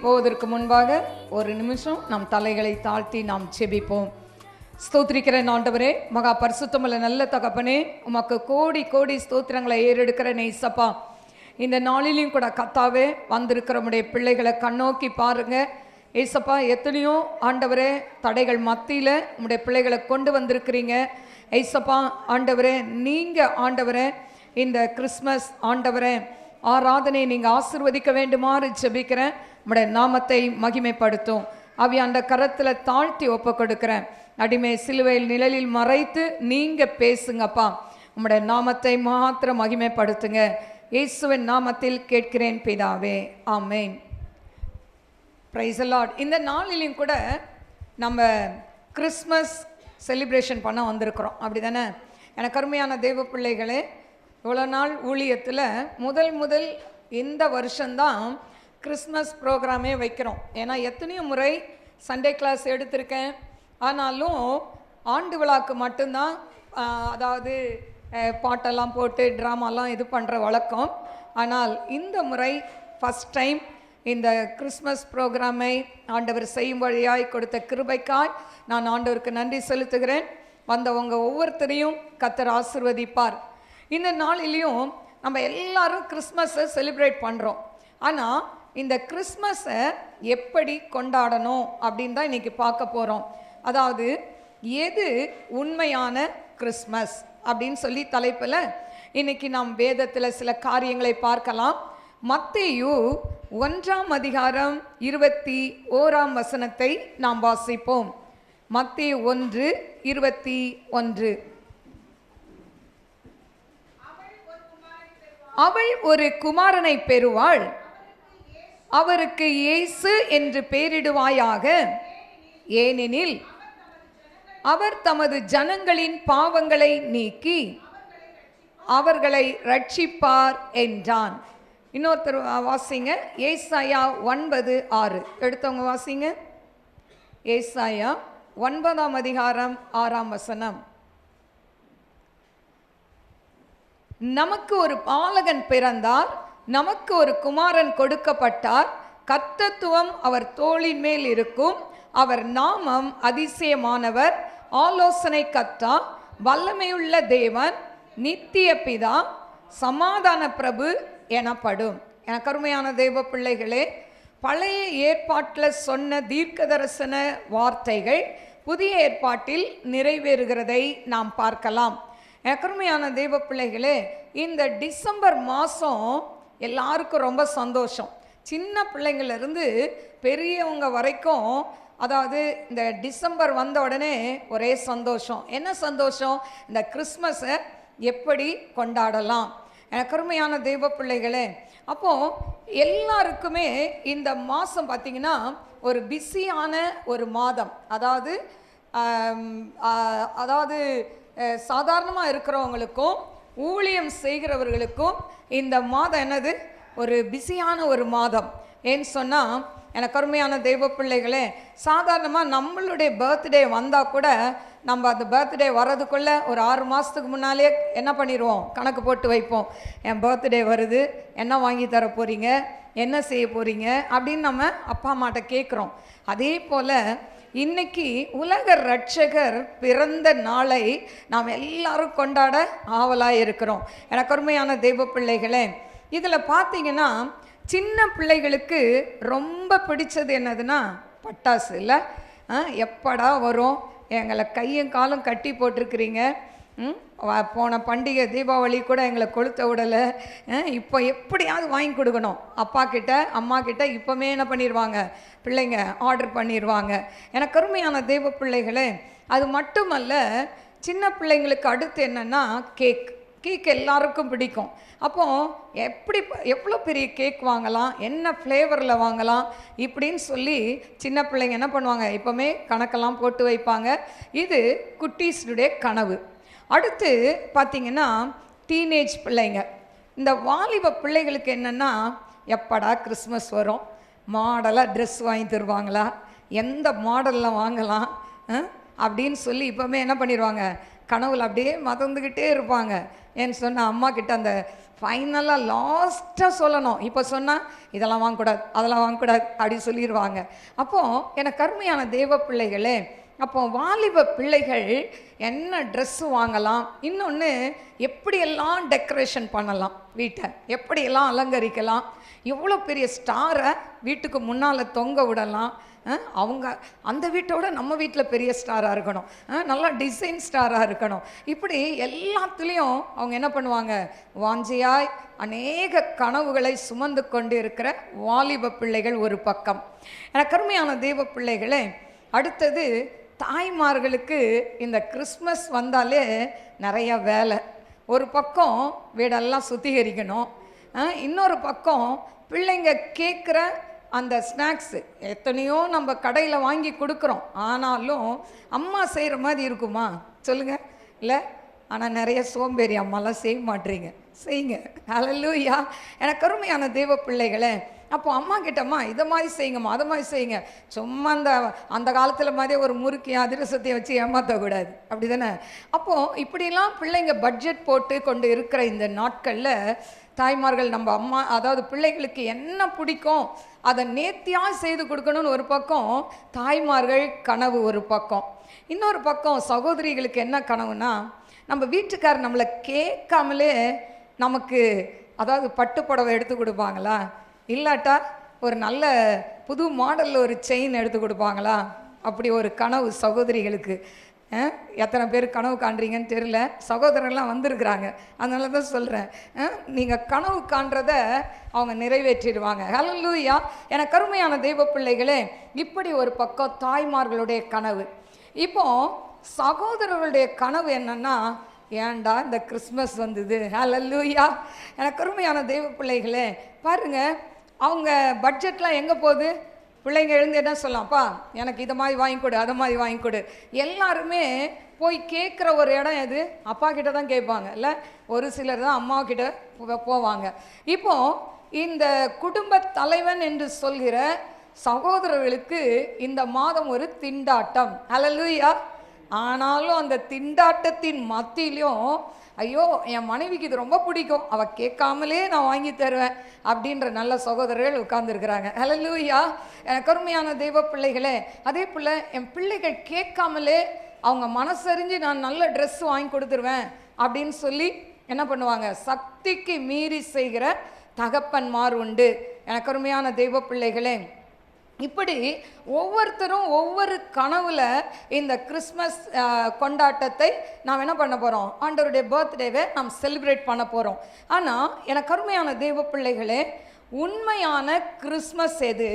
போவதற்கு முன்பாக ஒரு நிமிஷம் நம் தலைகளை தாழ்த்தி நாம் செபிப்போம். ஸ்தோத்திரிக்கிறேன் ஆண்டவரே, மகா பரிசுத்தமுள்ள நல்ல தகப்பனே, உமக்கு கோடி கோடி ஸ்தோத்திரங்களை ஏறெடுக்கிற நேசப்பா. இந்த நாளிலையும் கூட கத்தாவே வந்திருக்கிற உடைய பிள்ளைகளை கண்ணோக்கி பாருங்க ஏசப்பா. எத்தனையோ ஆண்டவரே தடைகள் மத்தியில் உடைய பிள்ளைகளை கொண்டு வந்திருக்கிறீங்க ஏசப்பா. ஆண்டவரே நீங்கள் ஆண்டவரே இந்த கிறிஸ்மஸ் ஆண்டவரே ஆராதனை நீங்கள் ஆசீர்வதிக்க வேண்டுமாறு ஜெபிக்கிறேன். உம்முடைய நாமத்தை மகிமைப்படுத்தும் அந்த கரத்தில் தாழ்த்தி ஒப்பு கொடுக்கிறேன். அடிமை சிலுவையில் நிழலில் மறைத்து நீங்கள் பேசுங்கப்பா. உம்முடைய நாமத்தை மாத்திரம் மகிமைப்படுத்துங்க. இயேசுவின் நாமத்தில் கேட்கிறேன் பிதாவே, ஆமேன். Praise the Lord. இந்த நாளிலையும் கூட நம்ம கிறிஸ்மஸ் செலிப்ரேஷன் பண்ண வந்திருக்கிறோம், அப்படி தானே? எனக்கு அருமையான தேவ பிள்ளைகளே, இவ்வளோ நாள் ஊழியத்தில் முதல் இந்த வருஷம்தான் கிறிஸ்மஸ் ப்ரோக்ராமே வைக்கிறோம். ஏன்னா எத்தனையோ முறை சண்டே கிளாஸ் எடுத்திருக்கேன், ஆனாலும் ஆண்டு விழாக்கு மட்டும்தான் அதாவது பாட்டெல்லாம் போட்டு ட்ராமாலாம் இது பண்ணுற வழக்கம். ஆனால் இந்த முறை ஃபஸ்ட் டைம் இந்த கிறிஸ்மஸ் ப்ரோக்ராமை ஆண்டவர் செய்யும் வழியாய் கொடுத்த கிருபைக்காய் நான் ஆண்டவருக்கு நன்றி செலுத்துகிறேன். வந்தவங்க ஒவ்வொருத்தரையும் கர்த்தர் ஆசீர்வதிப்பார். இந்த நாளிலையும் நம்ம எல்லாரும் கிறிஸ்மஸை செலிப்ரேட் பண்ணுறோம். ஆனால் இந்த கிறிஸ்மஸை எப்படி கொண்டாடணும் அப்படின்னு தான் இன்றைக்கி பார்க்க போகிறோம். அதாவது எது உண்மையான கிறிஸ்மஸ் அப்படின்னு சொல்லி தலைப்பில் இன்றைக்கி நாம் வேதத்தில் சில காரியங்களை பார்க்கலாம். மத்தேயு 1:21 நாம் வாசிப்போம். மத்தேயு 1:21. அவள் ஒரு குமாரனை பெறுவாள், அவருக்கு இயேசு என்று பெயரிடுவாயாக, ஏனெனில் அவர் தமது ஜனங்களின் பாவங்களை நீக்கி அவர்களை ரட்சிப்பார் என்றான். இன்னொருத்தர் வாசிங்க, ஏசாயா 9:6. எடுத்தவங்க வாசிங்க. ஏசாயா 9:6. நமக்கு ஒரு பாலகன் பிறந்தார், நமக்கு ஒரு குமாரன் கொடுக்கப்பட்டார், கர்த்தத்துவம் அவர் தோளின் மேல் இருக்கும், அவர் நாமம் அதிசயமானவர், ஆலோசனை கர்த்தா, வல்லமையுள்ள தேவன், நித்திய பிதா, சமாதான பிரபு எனப்படும். எனக்கு அருமையான தேவ பிள்ளைகளே, பழைய ஏற்பாட்டில் சொன்ன தீர்க்க தரிசன வார்த்தைகள் புதிய ஏற்பாட்டில் நிறைவேறுகிறதை நாம் பார்க்கலாம். எனக்கு அருமையான தேவ பிள்ளைகளே, இந்த டிசம்பர் மாதம் எல்லாருக்கும் ரொம்ப சந்தோஷம். சின்ன பிள்ளைங்கள்லேருந்து பெரியவங்க வரைக்கும், அதாவது இந்த டிசம்பர் வந்த உடனே ஒரே சந்தோஷம். என்ன சந்தோஷம்? இந்த கிறிஸ்மஸை எப்படி கொண்டாடலாம். எனக்கு அருமையான தெய்வ பிள்ளைகளே, அப்போது எல்லாருக்குமே இந்த மாதம் பார்த்திங்கன்னா ஒரு பிஸியான ஒரு மாதம். அதாவது சாதாரணமாக இருக்கிறவங்களுக்கும் ஊழியம் செய்கிறவர்களுக்கும் இந்த மாதம் என்னது? ஒரு பிஸியான ஒரு மாதம். ஏன்னு சொன்னால் எனக்கு அருமையான தெய்வ பிள்ளைகளே, சாதாரணமாக நம்மளுடைய பர்த்டே வந்தால் கூட நம்ம அந்த பர்த்டே வர்றதுக்குள்ளே ஒரு 6 மாதத்துக்கு முன்னாலே என்ன பண்ணிடுவோம்? கணக்கு போட்டு வைப்போம். என் பர்த்டே வருது, என்ன வாங்கி தர போகிறீங்க, என்ன செய்ய போகிறீங்க அப்படின்னு நம்ம அப்பா அம்மாட்ட கேட்குறோம். அதே போல் இன்னைக்கு உலக ரட்சகர் பிறந்த நாளை நாம் எல்லாரும் கொண்டாட ஆவலாக இருக்கிறோம். எனக்கு அருமையான தெய்வ பிள்ளைகளே, இதில் பார்த்தீங்கன்னா சின்ன பிள்ளைகளுக்கு ரொம்ப பிடிச்சது என்னதுன்னா பட்டாசு இல்லை? எப்படா வரும், எங்களை கையும் காலும் கட்டி போட்டிருக்கிறீங்க, போன பண்டிகை தீபாவளி கூட எங்களை கொளுத்த விடலை, இப்போ எப்படியாவது வாங்கி கொடுக்கணும். அப்பா கிட்ட அம்மா கிட்ட இப்போமே என்ன பண்ணிடுவாங்க? பிள்ளைங்க ஆர்டர் பண்ணிடுவாங்க. எனக்கு அருமையான தெய்வ பிள்ளைகளே, அது மட்டுமல்ல, சின்ன பிள்ளைங்களுக்கு அடுத்து என்னென்னா கேக் எல்லாருக்கும் பிடிக்கும். அப்போது எவ்வளோ பெரிய கேக் வாங்கலாம், என்ன ஃப்ளேவரில் வாங்கலாம் இப்படின்னு சொல்லி சின்ன பிள்ளைங்க என்ன பண்ணுவாங்க? இப்போமே கணக்கெல்லாம் போட்டு வைப்பாங்க. இது குட்டீஸுடைய கனவு. அடுத்து பார்த்திங்கன்னா டீனேஜ் பிள்ளைங்க, இந்த வாலிப பிள்ளைகளுக்கு என்னென்னா எப்படா கிறிஸ்மஸ் வரும், மாடலாக ட்ரெஸ் வாங்கி தருவாங்களா, எந்த மாடலில் வாங்கலாம் அப்படின்னு சொல்லி இப்போமே என்ன பண்ணிடுவாங்க? கனவுல அப்படியே மறந்துக்கிட்டே இருப்பாங்க. ஏன்னு சொன்னால் அம்மா கிட்ட அந்த ஃபைனலாக லாஸ்ட்டாக சொல்லணும். இப்போ சொன்னால் இதெல்லாம் வாங்கக்கூடாது, அதெல்லாம் வாங்கக்கூடாது அப்படி சொல்லிடுவாங்க. அப்போது எனக்கு அருமையான தேவ பிள்ளைகளே, அப்போ வாலிப பிள்ளைகள் என்ன ட்ரெஸ்ஸு வாங்கலாம், இன்னொன்று எப்படியெல்லாம் டெக்கரேஷன் பண்ணலாம், வீட்டை எப்படியெல்லாம் அலங்கரிக்கலாம், எவ்வளோ பெரிய ஸ்டாரை வீட்டுக்கு முன்னால் தொங்க விடலாம். அவங்க அந்த வீட்டோட நம்ம வீட்டில் பெரிய ஸ்டாராக இருக்கணும், நல்லா டிசைன் ஸ்டாராக இருக்கணும். இப்படி எல்லாத்துலேயும் அவங்க என்ன பண்ணுவாங்க, வாஞ்சையாய் அநேக கனவுகளை சுமந்து கொண்டு இருக்கிற வாலிப பிள்ளைகள் ஒரு பக்கம். எனக்கு அருமையான தேவ பிள்ளைகளே, அடுத்தது தாய்மார்களுக்கு இந்த கிறிஸ்மஸ் வந்தாலே நிறைய வேலை. ஒரு பக்கம் வீடெல்லாம் சுத்திகரிக்கணும், இன்னொரு பக்கம் பிள்ளைங்க கேட்குற அந்த ஸ்நாக்ஸு எத்தனையோ நம்ம கடையில் வாங்கி கொடுக்குறோம். ஆனாலும் அம்மா செய்கிற மாதிரி இருக்குமா சொல்லுங்கள்? இல்லை. ஆனால் நிறைய சோம்பேறி அம்மாலாம் செய்ய மாட்டீங்க, செய்யுங்க. ஹல்லேலூயா. எனக்கு அருமையான தேவ பிள்ளைகளே, அப்போ அம்மா கிட்டம்மா இதை மாதிரி செய்யுங்கம்மா, அதை மாதிரி செய்யுங்க. சும்மா அந்த காலத்தில் மாதிரியே ஒரு முறுக்கி அதிரசத்தையும் வச்சு ஏமாற்றக்கூடாது, அப்படி தானே? அப்போது இப்படிலாம் பிள்ளைங்க பட்ஜெட் போட்டு கொண்டு இருக்கிற இந்த நாட்களில் தாய்மார்கள் நம்ம அம்மா, அதாவது பிள்ளைகளுக்கு என்ன பிடிக்கும் அதை நேர்த்தியாக செய்து கொடுக்கணும்னு ஒரு பக்கம் தாய்மார்கள் கனவு ஒரு பக்கம். இன்னொரு பக்கம் சகோதரிகளுக்கு என்ன கனவுனா, நம்ம வீட்டுக்காரர் நம்மளை கேட்காமலே நமக்கு, அதாவது பட்டு புடவை எடுத்து கொடுப்பாங்களா, இல்லாட்டா ஒரு நல்ல புது மாடலில் ஒரு செயின் எடுத்து கொடுப்பாங்களா, அப்படி ஒரு கனவு சகோதரிகளுக்கு. எத்தனை பேர் கனவு காண்றீங்கன்னு தெரியல, சகோதரர்லாம் வந்திருக்கிறாங்க, அதனால தான் சொல்கிறேன். நீங்கள் கனவு காண்றதை அவங்க நிறைவேற்றிடுவாங்க. ஹல்லேலூயா. எனக்கு அருமையான தெய்வ பிள்ளைகளே, இப்படி ஒரு பக்கம் தாய்மார்களுடைய கனவு. இப்போ சகோதரர்களுடைய கனவு என்னன்னா, ஏன்டா இந்த கிறிஸ்மஸ் வந்தது. ஹல்லேலூயா. எனக்கு அருமையான தெய்வ பிள்ளைகளே, பாருங்கள், அவங்க பட்ஜெட்லாம் எங்கே போகுது? பிள்ளைங்க எழுந்து என்ன சொல்லலாம்ப்பா, எனக்கு இதை மாதிரி வாங்கி கொடு, அதை மாதிரி வாங்கி கொடு. எல்லாருமே போய் கேட்குற ஒரு இடம் எது? அப்பா கிட்ட தான் கேட்பாங்க, இல்லை ஒரு சிலர் தான் அம்மா கிட்ட போவாங்க. இப்போ இந்த குடும்ப தலைவன் என்று சொல்கிற சகோதரர்களுக்கு இந்த மாதம் ஒரு திண்டாட்டம். ஹல்லேலூயா. ஆனாலும் அந்த திண்டாட்டத்தின் மத்தியிலும், ஐயோ என் மனைவிக்கு இது ரொம்ப பிடிக்கும், அவள் கேட்காமலே நான் வாங்கி தருவேன் அப்படின்ற நல்ல சகோதரர்கள் உட்கார்ந்துருக்கிறாங்க. ஹல்லேலூயா. எனக்கு அருமையான தெய்வ பிள்ளைகளே, அதே போல் என் பிள்ளைகள் கேட்காமலே அவங்க மனசறிஞ்சு நான் நல்ல ட்ரெஸ் வாங்கி கொடுத்துருவேன் அப்படின்னு சொல்லி என்ன பண்ணுவாங்க, சக்திக்கு மீறி செய்கிற தகப்பன்மார் உண்டு. எனக்கு அருமையான தெய்வ பிள்ளைகளே, இப்படி ஒவ்வொருத்தரும் ஒவ்வொரு கனவுல இந்த கிறிஸ்மஸ் கொண்டாட்டத்தை நாம் என்ன பண்ண போகிறோம், ஆண்டவருடைய பர்த்டேவை நாம் செலிப்ரேட் பண்ண போகிறோம். ஆனால் எனக்கு அருமையான தெய்வ பிள்ளைகளே, உண்மையான கிறிஸ்மஸ் எது?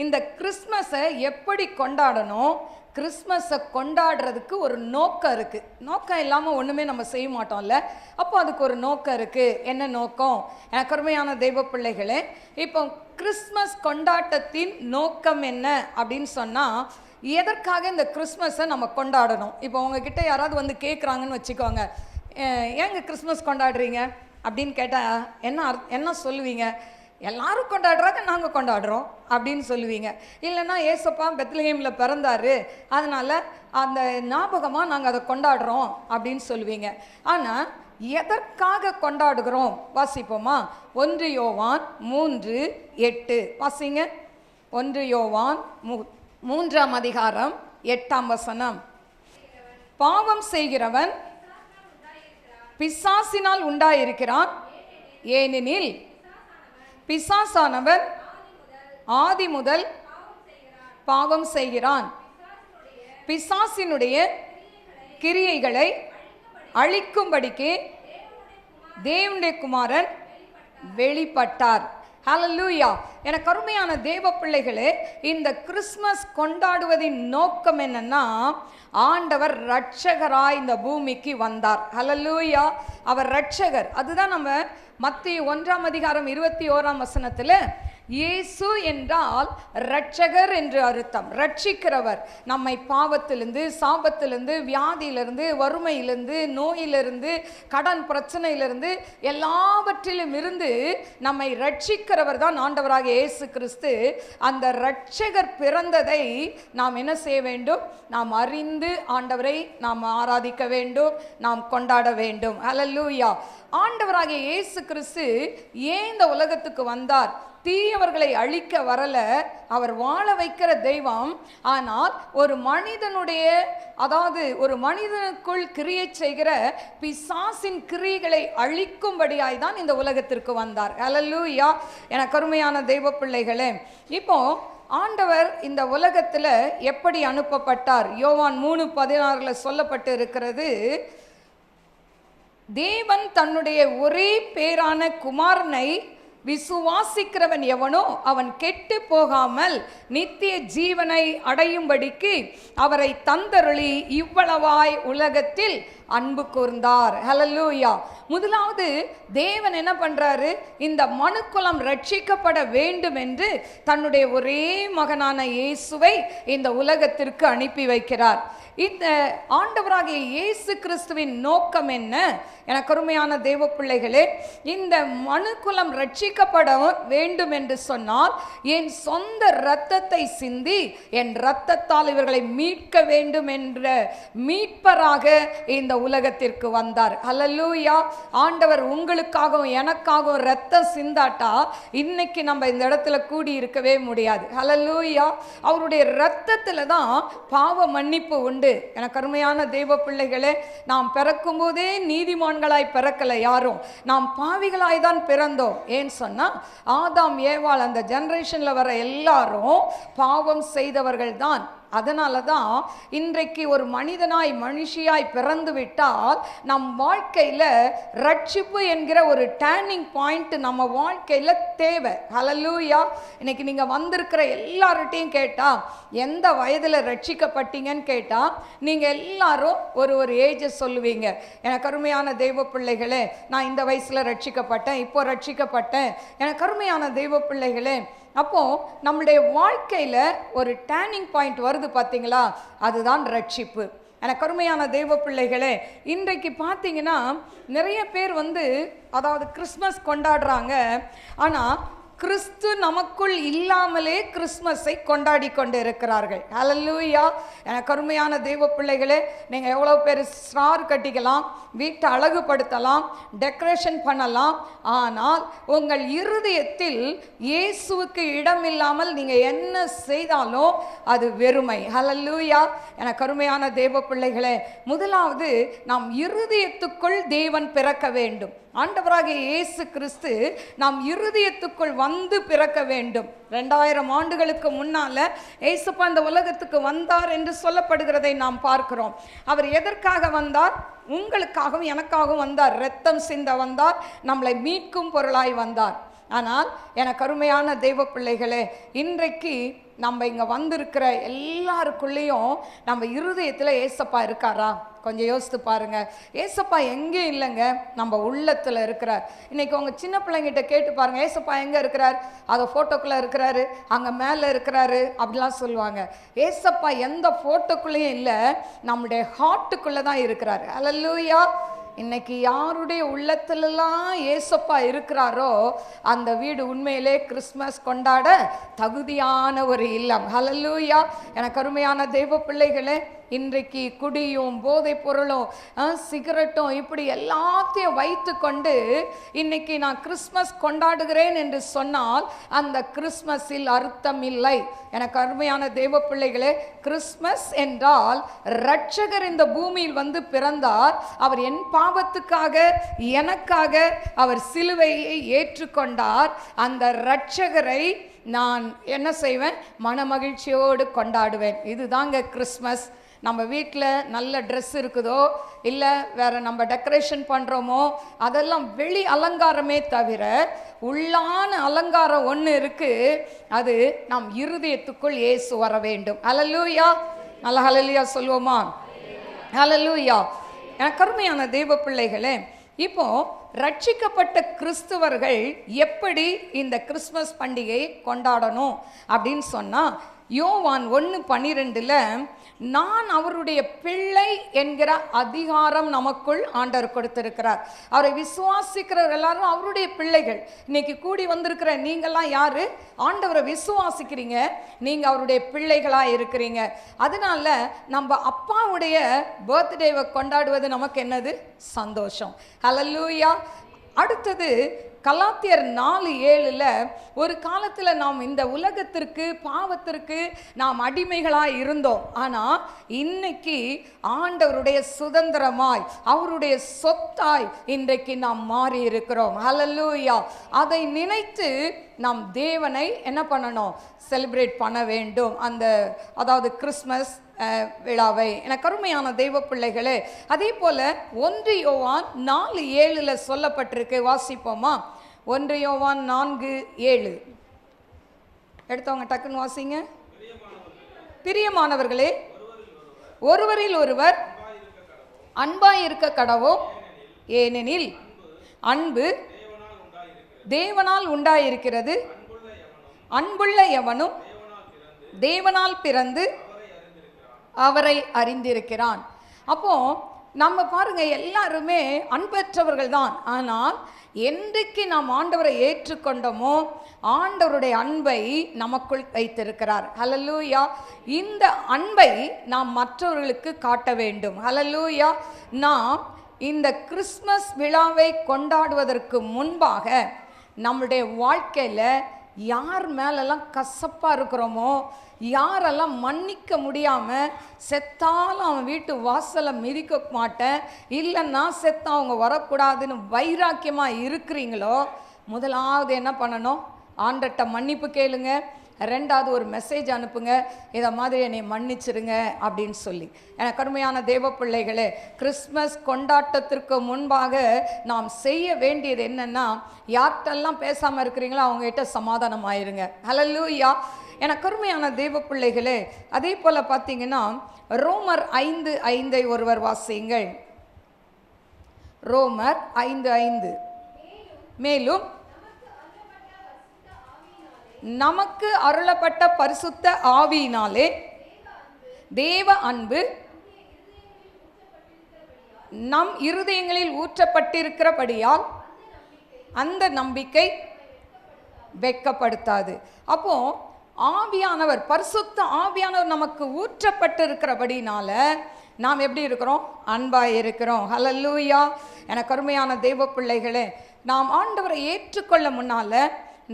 இந்த கிறிஸ்மஸை எப்படி கொண்டாடணும்? கிறிஸ்மஸை கொண்டாடுறதுக்கு ஒரு நோக்கம் இருக்குது. நோக்கம் இல்லாமல் ஒன்றுமே நம்ம செய்ய மாட்டோம்ல. அப்போ அதுக்கு ஒரு நோக்கம் இருக்குது. என்ன நோக்கம்? எனக்கு அருமையான தெய்வ பிள்ளைகளே, இப்போ கிறிஸ்மஸ் கொண்டாட்டத்தின் நோக்கம் என்ன அப்படின்னு சொன்னால், எதற்காக இந்த கிறிஸ்மஸை நம்ம கொண்டாடணும்? இப்போ உங்ககிட்ட யாராவது வந்து கேட்குறாங்கன்னு வச்சுக்கோங்க, ஏங்க கிறிஸ்மஸ் கொண்டாடுறீங்க அப்படின்னு கேட்டால் என்ன சொல்லுவீங்க? எல்லாரும் கொண்டாடுறாங்க, நாங்கள் கொண்டாடுறோம் அப்படின்னு சொல்லுவீங்க. இல்லைன்னா ஏசப்பா பெத்லஹேமில் பிறந்தாரு, அதனால் அந்த ஞாபகமாக நாங்கள் அதை கொண்டாடுறோம் அப்படின்னு சொல்லுவீங்க. ஆனால் எதற்காக கொண்டாடுகிறோம் வாசிப்போமா? 1 யோவான் 3:8 வாசிங்க. 1 யோவான் 3ஆம் அதிகாரம் 8ஆம் வசனம். பாவம் செய்கிறவன் பிசாசினால் உண்டாயிருக்கிறான், ஏனெனில் பிசாசானவன் ஆதி முதல் பாவம் செய்கிறான். பிசாசினுடைய கிரியைகளை அழிக்கும்படிக்கு தேவனுடைய குமாரன் வெளிப்பட்டார். ஹல்லேலூயா. எனக்கு அருமையான தேவ பிள்ளைகளே, இந்த கிறிஸ்மஸ் கொண்டாடுவதின் நோக்கம் என்னன்னா, ஆண்டவர் இரட்சகராய் இந்த பூமிக்கு வந்தார். ஹல்லேலூயா. அவர் இரட்சகர். அதுதான் நம்ம மத்தேயு 1ஆம் அதிகாரம் 21ஆம் வசனத்தில் இயேசு என்றால் இரட்சகர் என்று அர்த்தம். ரட்சிக்கிறவர், நம்மை பாவத்திலிருந்து, சாபத்திலிருந்து, வியாதியிலிருந்து, வறுமையிலிருந்து, நோயிலிருந்து, கடன் பிரச்சனையிலிருந்து எல்லாவற்றிலும் இருந்து நம்மை ரட்சிக்கிறவர் தான் ஆண்டவராகிய இயேசு கிறிஸ்து. அந்த இரட்சகர் பிறந்ததை நாம் என்ன செய்ய வேண்டும்? நாம் அறிந்து ஆண்டவரை நாம் ஆராதிக்க வேண்டும், நாம் கொண்டாட வேண்டும். ஹல்லேலூயா. ஆண்டவராகிய இயேசு கிறிஸ்து ஏன் இந்த உலகத்துக்கு வந்தார்? தீயவர்களை அழிக்க வரல, அவர் வாழ வைக்கிற தெய்வம். ஆனால் ஒரு மனிதனுடைய, அதாவது ஒரு மனிதனுக்குள் கிரியை செய்கிற பிசாசின் கிரியைகளை அழிக்கும்படியாய் தான் இந்த உலகத்திற்கு வந்தார். ஹல்லேலூயா. எனக்கு அருமையான தெய்வ பிள்ளைகளே, இப்போ ஆண்டவர் இந்த உலகத்தில் எப்படி அனுப்பப்பட்டார்? யோவான் 3:16 சொல்லப்பட்டு இருக்கிறது, தேவன் தன்னுடைய ஒரே பேரான குமாரனை விசுவாசிக்கிறவன் எவனோ அவன் கெட்டு போகாமல் நித்திய ஜீவனை அடையும்படிக்கு அவரை தந்தருளி இவ்வளவாய் உலகத்தில் அன்பு கூர்ந்தார். ஹல்லேலூயா. முதலாவது தேவன் என்ன பண்றாரு? இந்த மனுக்குலம் ரட்சிக்கப்பட வேண்டும் என்று தன்னுடைய ஒரே மகனான இயேசுவை இந்த உலகத்திற்கு அனுப்பி வைக்கிறார். இந்த ஆண்டவராகிய இயேசு கிறிஸ்துவின் நோக்கம் என்ன? எனக்கு அருமையான தேவ பிள்ளைகளே, இந்த மனுக்குலம் ரட்சிக்கப்பட வேண்டும் என்று சொன்னால் என் சொந்த இரத்தத்தை சிந்தி என் இரத்தத்தால் இவர்களை மீட்க வேண்டும் என்ற மீட்பராக இந்த உலகத்திற்கு வந்தார். ஹல்லேலூயா. ஆண்டவர் உங்களுக்காகவும் எனக்காகவும் இரத்தம் சிந்தாட்டா இன்னைக்கு நம்ம இந்த இடத்துல கூடி இருக்கவே முடியாது. ஹல்லேலூயா. அவருடைய இரத்தத்துல தான் பாவ மன்னிப்பு உண்டு. எனக்கு அருமையான தெய்வ பிள்ளைகளே, நாம் பிறக்கும் போதே நீதிமான்களாய் பிறக்கல யாரும், நாம் பாவிகளாய் தான் பிறந்தோம். ஏன்னு சொன்னா ஆதாம் ஏவாள் அந்த ஜெனரேஷன்ல வர எல்லாரும் பாவம் செய்தவர்கள் தான். அதனால தான் இன்றைக்கு ஒரு மனிதனாய் மனுஷியாய் பிறந்து விட்டால் நம் வாழ்க்கையில் ரட்சிப்பு என்கிற ஒரு டேர்னிங் பாயிண்ட் நம்ம வாழ்க்கையில் தேவை. ஹல்லேலூயா. இன்னைக்கு நீங்கள் வந்திருக்கிற எல்லார்கிட்டையும் கேட்டால் எந்த வயதில் ரட்சிக்கப்பட்டீங்கன்னு கேட்டால் நீங்கள் எல்லாரும் ஒரு ஏஜை சொல்லுவீங்க. எனக்கு அருமையான தெய்வ பிள்ளைகளே, நான் இந்த வயசில் ரட்சிக்கப்பட்டேன், இப்போ ரட்சிக்கப்பட்டேன். எனக்கு அருமையான தெய்வ பிள்ளைகளே, அப்போ நம்முடைய வாழ்க்கையில ஒரு டேர்னிங் பாயிண்ட் வருது பார்த்தீங்களா? அதுதான் ரட்சிப்பு. எனக்கு அருமையான தெய்வ பிள்ளைகளே, இன்றைக்கு பார்த்தீங்கன்னா நிறைய பேர் அதாவது கிறிஸ்மஸ் கொண்டாடுறாங்க. ஆனால் கிறிஸ்து நமக்குள் இல்லாமலே கிறிஸ்மஸை கொண்டாடி கொண்டு இருக்கிறார்கள். ஹல்லேலூயா. எனக்கு அருமையான தெய்வ பிள்ளைகளே, நீங்கள் எவ்வளோ பேர் ஸ்டார் கட்டிக்கலாம், வீட்டை அழகுபடுத்தலாம், டெக்கரேஷன் பண்ணலாம். ஆனால் உங்கள் இருதயத்தில் இயேசுவுக்கு இடம் இல்லாமல் நீங்கள் என்ன செய்தாலும் அது வெறுமை. ஹல்லேலூயா. எனக்கு அருமையான தெய்வ பிள்ளைகளே, முதலாவது நாம் இருதயத்துக்குள் தேவன் பிறக்க வேண்டும். ஆண்டவராகிய இயேசு கிறிஸ்து நாம் இருதயத்துக்குள் வந்து பிறக்க வேண்டும். 2000 ஆண்டுகளுக்கு முன்னால இயேசுப்பா இந்த உலகத்துக்கு வந்தார் என்று சொல்லப்படுகிறதை நாம் பார்க்கிறோம். அவர் எதற்காக வந்தார்? உங்களுக்காகவும் எனக்காகவும் வந்தார். இரத்தம் சிந்த வந்தார், நம்மளை மீட்கும் பொருளாய் வந்தார். ஆனால் எனக்கு அருமையான தெய்வ பிள்ளைகளே, இன்றைக்கு நம்ம இங்கே வந்திருக்கிற எல்லாருக்குள்ளேயும் நம்ம இருதயத்தில் ஏசப்பா இருக்காரா? கொஞ்சம் யோசித்து பாருங்க. ஏசப்பா எங்கே இல்லைங்க, நம்ம உள்ளத்தில் இருக்கிறார். இன்னைக்கு உங்கள் சின்ன பிள்ளைங்கிட்ட கேட்டு பாருங்க, ஏசப்பா எங்கே இருக்கிறார்? அதை ஃபோட்டோக்குள்ளே இருக்கிறாரு, அங்கே மேலே இருக்கிறாரு அப்படிலாம் சொல்லுவாங்க. ஏசப்பா எந்த ஃபோட்டோக்குள்ளேயும் இல்லை, நம்முடைய ஹார்ட்டுக்குள்ளே தான் இருக்கிறார். ஹல்லேலூயா. இன்னைக்கு யாருடைய உள்ளத்திலெல்லாம் ஏசப்பா இருக்கிறாரோ அந்த வீடு உண்மையிலே கிறிஸ்மஸ் கொண்டாட தகுதியான ஒரு இல்லம். ஹல்லேலூயா. எனக்கு அருமையான தெய்வ பிள்ளைகளே, இன்றைக்கு குடியும் போதை பொருளும் சிகரெட்டும் இப்படி எல்லாத்தையும் வைத்து கொண்டு இன்னைக்கு நான் கிறிஸ்மஸ் கொண்டாடுகிறேன் என்று சொன்னால் அந்த கிறிஸ்மஸில் அர்த்தம் இல்லை. எனக்கு அருமையான தெய்வ பிள்ளைகளே, கிறிஸ்மஸ் என்றால் இரட்சகர் இந்த பூமியில் பிறந்தார். அவர் என் பாவத்துக்காக எனக்காக அவர் சிலுவையை ஏற்றுக்கொண்டார். அந்த இரட்சகரை நான் என்ன செய்வேன்? மனமகிழ்ச்சியோடு கொண்டாடுவேன். இதுதாங்க கிறிஸ்மஸ். நம்ம வீட்டில் நல்ல ட்ரெஸ் இருக்குதோ இல்லை வேறு நம்ம டெக்கரேஷன் பண்ணுறோமோ அதெல்லாம் வெளி அலங்காரமே தவிர உள்ளான அலங்காரம் ஒன்று இருக்குது. அது நம் இருதயத்துக்குள் இயேசு வர வேண்டும். ஹல்லேலூயா. நல்ல ஹல்லேலூயா சொல்லுவோமா? ஹல்லேலூயா. எனக்கு அருமையான தெய்வ பிள்ளைகளே, இப்போ ரட்சிக்கப்பட்ட கிறிஸ்துவர்கள் எப்படி இந்த கிறிஸ்மஸ் பண்டிகையை கொண்டாடணும் அப்படின்னு சொன்னால், யோவான் 1:12 நான் அவருடைய பிள்ளை என்கிற அதிகாரம் நமக்குள் ஆண்டவர் கொடுத்திருக்கிறார். அவரை விசுவாசிக்கிறவர் எல்லாரும் அவருடைய பிள்ளைகள். இன்னைக்கு கூடி வந்திருக்கிற நீங்கள்லாம் யாரு? ஆண்டவரை விசுவாசிக்கிறீங்க, நீங்க அவருடைய பிள்ளைகளா இருக்கிறீங்க. அதனால நம்ம அப்பாவுடைய பர்த்டேவை கொண்டாடுவது நமக்கு என்னது? சந்தோஷம். ஹல்லேலூயா. அடுத்தது கலாத்தியர் 4:7 ஒரு காலத்தில் நாம் இந்த உலகத்திற்கு பாவத்திற்கு நாம் அடிமைகளாய் இருந்தோம். ஆனால் இன்னைக்கு ஆண்டவருடைய சுதந்திரமாய் அவருடைய சொத்தாய் இன்றைக்கு நாம் மாறி இருக்கிறோம். ஹல்லேலூயா. அதை நினைத்து நாம் தேவனை என்ன பண்ணணும்? செலிப்ரேட் பண்ண வேண்டும். அதாவது கிறிஸ்மஸ் விழாவை. எனக்கு அருமையான தெய்வ பிள்ளைகளே, அதே போல 1 யோவான் 4:7 சொல்லப்பட்டிருக்கு. வாசிப்போமா? 1 யோவான் 4:7 எடுத்தவங்க டக்குன்னு வாசிங்க. பிரியமானவர்களே, ஒருவரில் ஒருவர் அன்பாய் இருக்க கடவோம், ஏனெனில் அன்பு தேவனால் உண்டாயிருக்கிறது, அன்புள்ள எவனும் தேவனால் பிறந்து அவரை அறிந்திருக்கிறான். அப்போ நம்ம பாருங்க, எல்லாருமே அன்பற்றவர்கள் தான். ஆனால் என்றைக்கு நாம் ஆண்டவரை ஏற்றுக்கொண்டோமோ ஆண்டவருடைய அன்பை நமக்குள் வைத்திருக்கிறார். ஹல்லேலூயா. இந்த அன்பை நாம் மற்றவர்களுக்கு காட்ட வேண்டும். ஹல்லேலூயா. நாம் இந்த கிறிஸ்மஸ் விழாவை கொண்டாடுவதற்கு முன்பாக நம்முடைய வாழ்க்கையில் யார் மேலெல்லாம் கசப்பாக இருக்கிறோமோ, யாரெல்லாம் மன்னிக்க முடியாமல் செத்தாலும் அவன் வீட்டு வாசலை மிதிக்க மாட்டேன், இல்லைன்னா செத்தா அவங்க வரக்கூடாதுன்னு வைராக்கியமாக இருக்கிறீங்களோ, முதலாவது என்ன பண்ணணும்? ஆண்டட்ட மன்னிப்பு கேளுங்க. ரெண்டாவது ஒரு மெசேஜ் அனுப்புங்க, இதை மாதிரி என்னை மன்னிச்சிருங்க அப்படின்னு சொல்லி. எனக்கு கருமையான தேவ பிள்ளைகளே, கிறிஸ்மஸ் கொண்டாட்டத்திற்கு முன்பாக நாம் செய்ய வேண்டியது என்னென்னா, யார்கிட்டெல்லாம் பேசாமல் இருக்கிறீங்களோ அவங்ககிட்ட சமாதானம் ஆயிருங்க. ஹல்லேலூயா. எனக்கு கருமையான தேவ பிள்ளைகளே, அதே போல் பார்த்தீங்கன்னா ரோமர் 5:5 ஒருவர் வாசியுங்கள். ரோமர் 5:5 மேலும் நமக்கு அருளப்பட்ட பரிசுத்த ஆவியினாலே தேவ அன்பு நம் இருதயங்களில் ஊற்றப்பட்டிருக்கிறபடியால் அந்த நம்பிக்கை வெட்கப்படுத்தாது. அப்போ ஆவியானவர், பரிசுத்த ஆவியானவர் நமக்கு ஊற்றப்பட்டிருக்கிறபடினால நாம் எப்படி இருக்கிறோம்? அன்பாய் இருக்கிறோம். ஹல்லேலூயா. எனக்கு அருமையான தெய்வ பிள்ளைகளே, நாம் ஆண்டவரை ஏற்றுக்கொள்ள முன்னால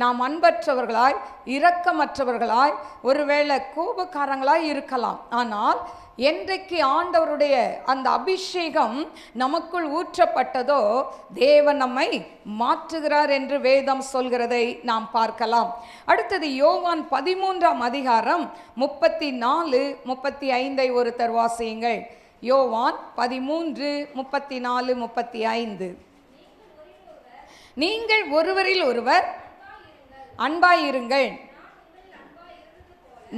நாம் அன்பற்றவர்களாய், இரக்கமற்றவர்களாய், ஒருவேளை கோபக்காரங்களாய் இருக்கலாம். ஆனால் என்றைக்கு ஆண்டவருடைய அந்த அபிஷேகம் நமக்குள் ஊற்றப்பட்டதோ தேவன் நம்மை மாற்றுகிறார் என்று வேதம் சொல்கிறதை நாம் பார்க்கலாம். அடுத்தது யோவான் 13:34-35 ஒருத்தர் வாசியுங்கள். யோவான் 13:34-35 நீங்கள் ஒருவரில் ஒருவர் அன்பாயிருங்கள்,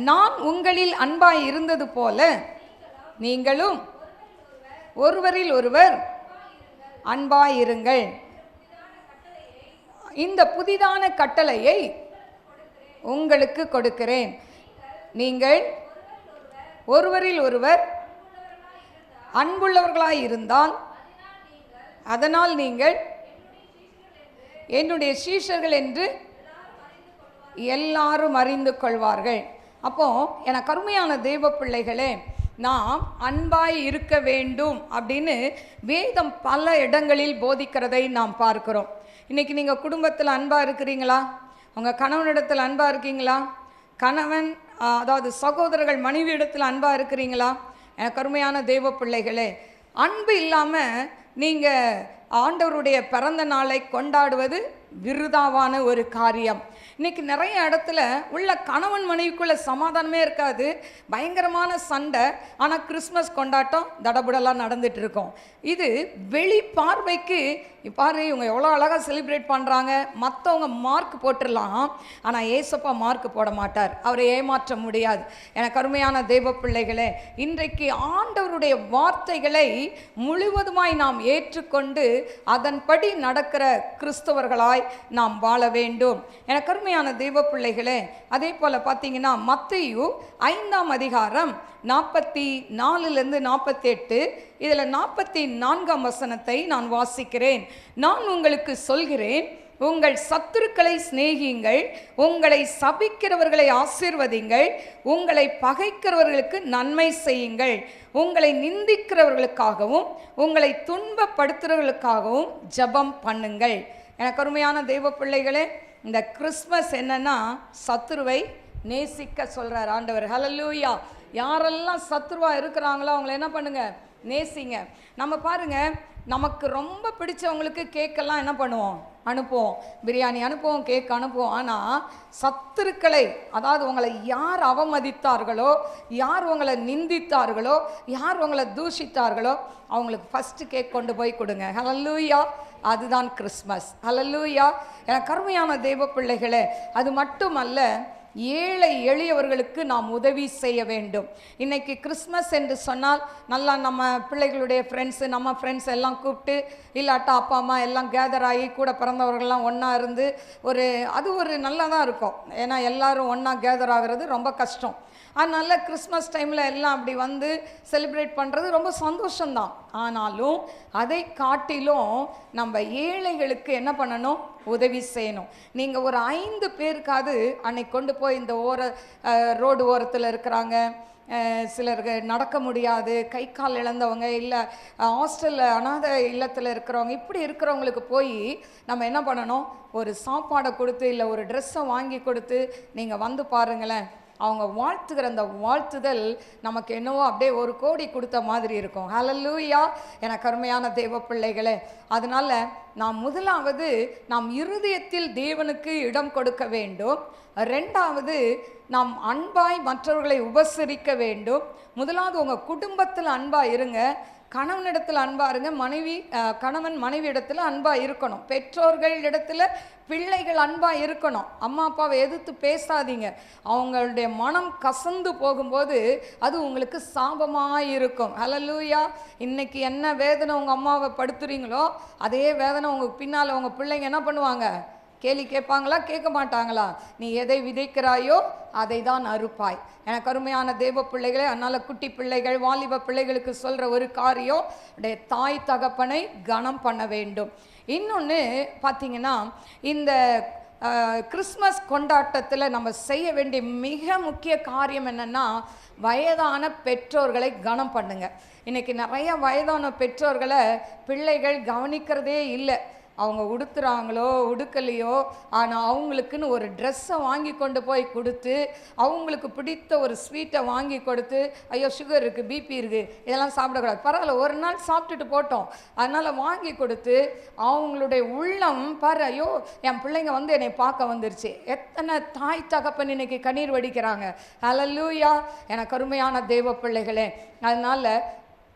நான் உங்களில் அன்பாய் இருந்தது போல நீங்களும் ஒருவரில் ஒருவர் அன்பாயிருங்கள். இந்த புதிதான கட்டளையை உங்களுக்கு கொடுக்கிறேன், நீங்கள் ஒருவரில் ஒருவர் அன்புள்ளவர்களாய் இருந்தால் அதனால் நீங்கள் என்னுடைய சீஷர்கள் என்று எல்லாரும் அறிந்து கொள்வார்கள். அப்போ எனக்கு அருமையான தெய்வ பிள்ளைகளே, நாம் அன்பாய் இருக்க வேண்டும் அப்படின்னு வேதம் பல இடங்களில் போதிக்கிறதை நாம் பார்க்கிறோம். இன்றைக்கி நீங்கள் குடும்பத்தில் அன்பாக இருக்கிறீங்களா? உங்கள் கணவனிடத்தில் அன்பாக இருக்கீங்களா? கணவன் அதாவது சகோதரர்கள் மனைவி இடத்தில் அன்பாக இருக்கிறீங்களா? எனக்கு அருமையான தெய்வ பிள்ளைகளே, அன்பு இல்லாமல் நீங்கள் ஆண்டவருடைய பிறந்த நாளை கொண்டாடுவது விருதாவான ஒரு காரியம். இன்னைக்கு நிறைய இடத்துல உள்ள கணவன் மனைவிக்குள்ள சமாதானமே இருக்காது, பயங்கரமான சண்டை. ஆனால் கிறிஸ்மஸ் கொண்டாட்டம் தடபுடலாம் நடந்துட்டு இருக்கோம். இது வெளி பார்வைக்கு பாரு இவங்க எவ்வளோ அழகாக செலிப்ரேட் பண்ணுறாங்க, மற்றவங்க மார்க் போட்டுடலாம், ஆனால் ஏசப்பா மார்க் போட மாட்டார், அவரை ஏமாற்ற முடியாது. எனக்கு அருமையான தெய்வ பிள்ளைகளே, இன்றைக்கு ஆண்டவருடைய வார்த்தைகளை முழுவதுமாய் நாம் ஏற்றுக்கொண்டு அதன்படி நடக்கிற கிறிஸ்தவர்களாய் நாம் வாழ வேண்டும். எனக்கு அருமையான தெய்வ பிள்ளைகளே, அதே போல் பார்த்தீங்கன்னா மத்தேயு 5ஆம் அதிகாரம் 44 48, இதில் 44ஆம் வசனத்தை நான் வாசிக்கிறேன். நான் உங்களுக்கு சொல்கிறேன், உங்கள் சத்துருக்களை சிநேகியுங்கள், உங்களை சபிக்கிறவர்களை ஆசீர்வதிங்கள், உங்களை பகைக்கிறவர்களுக்கு நன்மை செய்யுங்கள், உங்களை நிந்திக்கிறவர்களுக்காகவும் உங்களை துன்பப்படுத்துறவர்களுக்காகவும் ஜெபம் பண்ணுங்கள். எனக்கு அருமையான தெய்வ பிள்ளைகளே, இந்த கிறிஸ்மஸ் என்னன்னா சத்துருவை நேசிக்க சொல்றார் ஆண்டவர். ஹல்லேலூயா. யாரெல்லாம் சத்துருவா இருக்கிறாங்களோ அவங்கள என்ன பண்ணுங்க, நேசிங்க. நம்ம பாருங்க, நமக்கு ரொம்ப பிடிச்சவங்களுக்கு கேக்கெல்லாம் என்ன பண்ணுவோம், அனுப்புவோம், பிரியாணி அனுப்புவோம், கேக் அனுப்புவோம். ஆனால் சத்துருக்களை, அதாவது உங்களை யார் அவமதித்தார்களோ, யார் உங்களை நிந்தித்தார்களோ, யார் உங்களை தூஷித்தார்களோ அவங்களுக்கு ஃபஸ்ட்டு கேக் கொண்டு போய் கொடுங்க. ஹல்லேலூயா. அதுதான் கிறிஸ்மஸ். ஹல்லேலூயா. எனக்கு அருமையான தெய்வ பிள்ளைகளே, அது மட்டுமல்ல, ஏழை எளியவர்களுக்கு நாம் உதவி செய்ய வேண்டும். இன்றைக்கி கிறிஸ்மஸ் என்று சொன்னால் நல்லா நம்ம பிள்ளைகளுடைய ஃப்ரெண்ட்ஸு, நம்ம ஃப்ரெண்ட்ஸ் எல்லாம் கூப்பிட்டு, இல்லாட்டா அப்பா அம்மா எல்லாம் கேதர் ஆகி கூட பிறந்தவர்கள்லாம் ஒன்றா இருந்து அது ஒரு நல்லா தான் இருக்கும். ஏன்னா எல்லோரும் ஒன்றா கேதர் ஆகிறது ரொம்ப கஷ்டம். அதனால் கிறிஸ்மஸ் டைமில் எல்லாம் அப்படி வந்து செலிப்ரேட் பண்ணுறது ரொம்ப சந்தோஷம்தான். ஆனாலும் அதை காட்டிலும் நம்ம ஏழைகளுக்கு என்ன பண்ணணும், உதவி செய்யணும். நீங்கள் ஒரு 5 பேருக்காவது அன்னைக்கு கொண்டு போய், இந்த ரோடு ஓரத்தில் இருக்கிறாங்க, சிலருக்கு நடக்க முடியாது, கை கால் இழந்தவங்க, இல்லை ஹாஸ்டலில் அனாதை இல்லத்தில் இருக்கிறவங்க, இப்படி இருக்கிறவங்களுக்கு போய் நம்ம என்ன பண்ணணும், ஒரு சாப்பாடை கொடுத்து இல்லை ஒரு ட்ரெஸ்ஸை வாங்கி கொடுத்து நீங்கள் வந்து பாருங்களேன். அவங்க வாழ்த்துகிற அந்த வாழ்த்துதல் நமக்கு என்னவோ அப்படியே 1 கோடி கொடுத்த மாதிரி இருக்கும். ஹல்லேலூயா. எனக்கு அருமையான தெய்வ பிள்ளைகளே, அதனால் நாம் முதலாவது நாம் இருதயத்தில் தேவனுக்கு இடம் கொடுக்க வேண்டும். 2வது நாம் அன்பாய் மற்றவர்களை உபசரிக்க வேண்டும். முதலாவது உங்கள் குடும்பத்தில் அன்பாக இருங்க, கணவனிடத்தில் அன்பாக இருங்க, கணவன் மனைவி இடத்துல அன்பாக இருக்கணும், பெற்றோர்கள் இடத்துல பிள்ளைகள் அன்பாக இருக்கணும். அம்மா அப்பாவை எதிர்த்து பேசாதீங்க. அவங்களுடைய மனம் கசந்து போகும்போது அது உங்களுக்கு சாபமாக இருக்கும். ஹல்லேலூயா. இன்னைக்கு என்ன வேதனை உங்கள் அம்மாவை படுத்துறீங்களோ அதே வேதனை உங்களுக்கு பின்னால் உங்கள் பிள்ளைங்க என்ன பண்ணுவாங்க, கேலி கேட்பாங்களா, கேட்க மாட்டாங்களா? நீ எதை விதைக்கிறாயோ அதை தான் அறுப்பாய். எனக்கு அருமையான தேவ பிள்ளைகளே, அதனால் குட்டி பிள்ளைகள், வாலிப பிள்ளைகளுக்கு சொல்கிற ஒரு காரியம், தாய் தகப்பனை கனம் பண்ண வேண்டும். இன்னொன்று பார்த்தீங்கன்னா, இந்த கிறிஸ்மஸ் கொண்டாட்டத்தில் நம்ம செய்ய வேண்டிய மிக முக்கிய காரியம் என்னென்னா, வயதான பெற்றோர்களை கனம் பண்ணுங்க. இன்றைக்கி நிறைய வயதான பெற்றோர்களை பிள்ளைகள் கவனிக்கிறதே இல்லை. அவங்க உடுத்துறாங்களோ உடுக்கலையோ, ஆனால் அவங்களுக்குன்னு ஒரு ட்ரெஸ்ஸை வாங்கி கொண்டு போய் கொடுத்து, அவங்களுக்கு பிடித்த ஒரு ஸ்வீட்டை வாங்கி கொடுத்து, ஐயோ சுகர் இருக்குது, பிபி இருக்குது, இதெல்லாம் சாப்பிடக்கூடாது, பரவாயில்ல ஒரு நாள் சாப்பிட்டுட்டு போட்டோம், அதனால் வாங்கி கொடுத்து அவங்களுடைய உள்ளம் பாரு, ஐயோ என் பிள்ளைங்க வந்து என்னை பார்க்க வந்துருச்சு. எத்தனை தாய் தகப்பன் இன்னைக்கு கண்ணீர் வடிக்கிறாங்க. ஹல்லேலூயா. எனக்கு அருமையான தெய்வ பிள்ளைகளே, அதனால்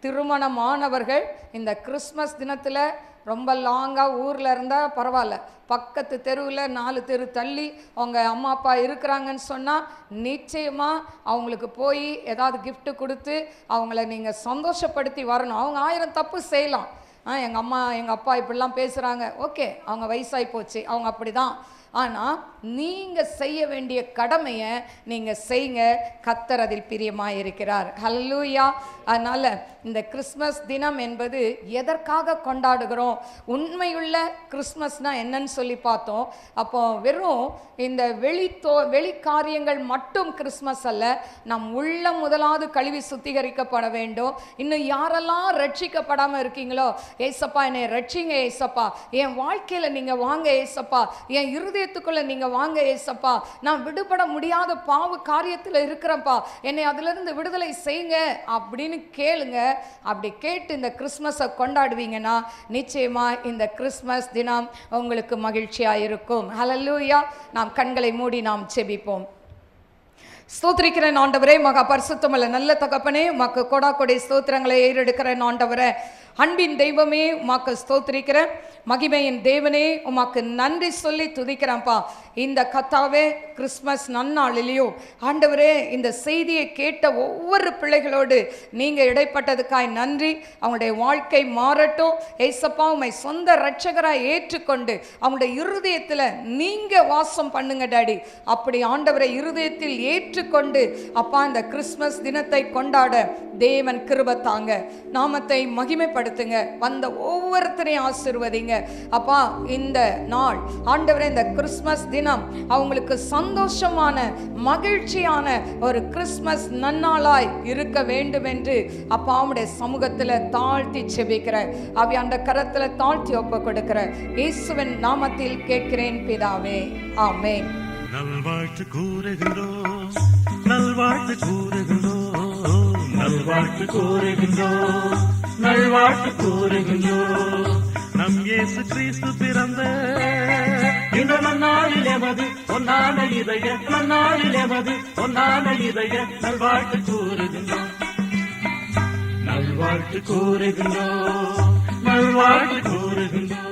திருமணமானவர்கள் இந்த கிறிஸ்மஸ் தினத்தில் ரொம்ப லாங்காக ஊரில் இருந்தால் பரவாயில்ல, பக்கத்து தெருவில் 4 தெரு தள்ளி அவங்க அம்மா அப்பா இருக்கிறாங்கன்னு சொன்னால் நிச்சயமாக அவங்களுக்கு போய் ஏதாவது கிஃப்ட்டு கொடுத்து அவங்கள நீங்கள் சந்தோஷப்படுத்தி வரணும். அவங்க 1000 தப்பு செய்யலாம். எங்கள் அம்மா எங்கள் அப்பா இப்படிலாம் பேசுகிறாங்க, ஓகே, அவங்க வயசாகி போச்சு, அவங்க அப்படி தான். ஆனால் நீங்கள் செய்ய வேண்டிய கடமையை நீங்கள் செய்யுங்க. கர்த்தர் அதில் பிரியமாக இருக்கிறார். ஹல்லேலூயா. அதனால் இந்த கிறிஸ்மஸ் தினம் என்பது எதற்காக கொண்டாடுகிறோம், உண்மையுள்ள கிறிஸ்மஸ்னால் என்னன்னு சொல்லி பார்த்தோம். அப்போ வெறும் இந்த வெளி காரியங்கள் மட்டும் கிறிஸ்மஸ் அல்ல, நம் உள்ளம் முதலாவது கழுவி சுத்திகரிக்கப்பட வேண்டும். இன்னும் யாரெல்லாம் ரட்சிக்கப்படாமல் இருக்கீங்களோ ஏசப்பா என்னை ரட்சிங்க ஏசப்பா, என் வாழ்க்கையில நீங்க வாங்க ஏசப்பா, என் இருதயத்துக்குள்ள நீங்க வாங்க ஏசப்பா, நான் விடுபட முடியாத பாவ காரியத்தில் இருக்கிறேன்ப்பா, என்னை அதிலிருந்து விடுதலை செய்யுங்க அப்படின்னு கேளுங்க. அப்படி கேட்டு இந்த கிறிஸ்மஸை கொண்டாடுவீங்கன்னா நிச்சயமா இந்த கிறிஸ்மஸ் தினம் உங்களுக்கு மகிழ்ச்சியா இருக்கும். ஹல்லேலூயா. நாம் கண்களை மூடி நாம் செபிப்போம். ஸ்தோத்திரிக்கிறேன் ஆண்டவரே, மகா பரிசுத்தமுள்ள நல்ல தகப்பனே, உமக்கு கொடா கொடை ஸ்தோத்திரங்களை ஏறெடுக்கிறேன் ஆண்டவரே. அன்பின் தெய்வமே உமக்கு ஸ்தோத்திரிக்கிறேன். மகிமையின் தேவனே உமக்கு நன்றி சொல்லி துதிக்கிறேன்ப்பா. இந்த கத்தாவே கிறிஸ்மஸ் நன்னாளிலேயோ ஆண்டவரே இந்த செய்தியை கேட்ட ஒவ்வொரு பிள்ளைகளோடு நீங்க இடைப்பட்டதுக்காய் நன்றி. அவங்களுடைய வாழ்க்கை மாறட்டும் ஏசப்பா. உம்மை சொந்த இரட்சகராய் ஏற்றுக்கொண்டு அவங்களுடைய இருதயத்தில் நீங்க வாசம் பண்ணுங்க டாடி. அப்படி ஆண்டவரை இருதயத்தில் ஏற்றுக்கொண்டு அப்பா இந்த கிறிஸ்மஸ் தினத்தை கொண்டாட தேவன் கிருபை தாங்க. நாமத்தை மகிமைப்படுத்துங்க. வந்த ஒவ்வொருத்தரையும் ஆசீர்வதிங்க அப்பா. இந்த நாள் ஆண்டவரே இந்த கிறிஸ்மஸ் தினம் அவங்களுக்கு சந்தோஷமான மகிழ்ச்சியான ஒரு கிறிஸ்மஸ் நன்னாளாய் இருக்க வேண்டும் என்று அப்பா உம்முடைய சமூகத்தில் தாழ்த்தி செபிக்கிறேன். அவை அந்த கரத்தில் தாழ்த்தி ஒப்பு கொடுக்கிறேன். இயேசுவின் நாமத்தில் கேட்கிறேன் பிதாவே, ஆமென். நல்வாழ்த்து கூறுகிறோம், நல்வாழ்த்து கூறுகிறோம், நல்வாழ்த்து கூறுகின்றோம், நல்வாழ்த்து கூறுகின்றோம். நம் இயேசு கிறிஸ்து பிறந்த இந்த நன்னாளில் எமது பொன்னான இதய, நன்னாளில் எமது பொன்னான இதய நல்வாழ்த்து கூறுகின்றோம், நல்வாழ்த்து கூறுகின்றோம், நல்வாழ்த்து கூறுகின்றோம்.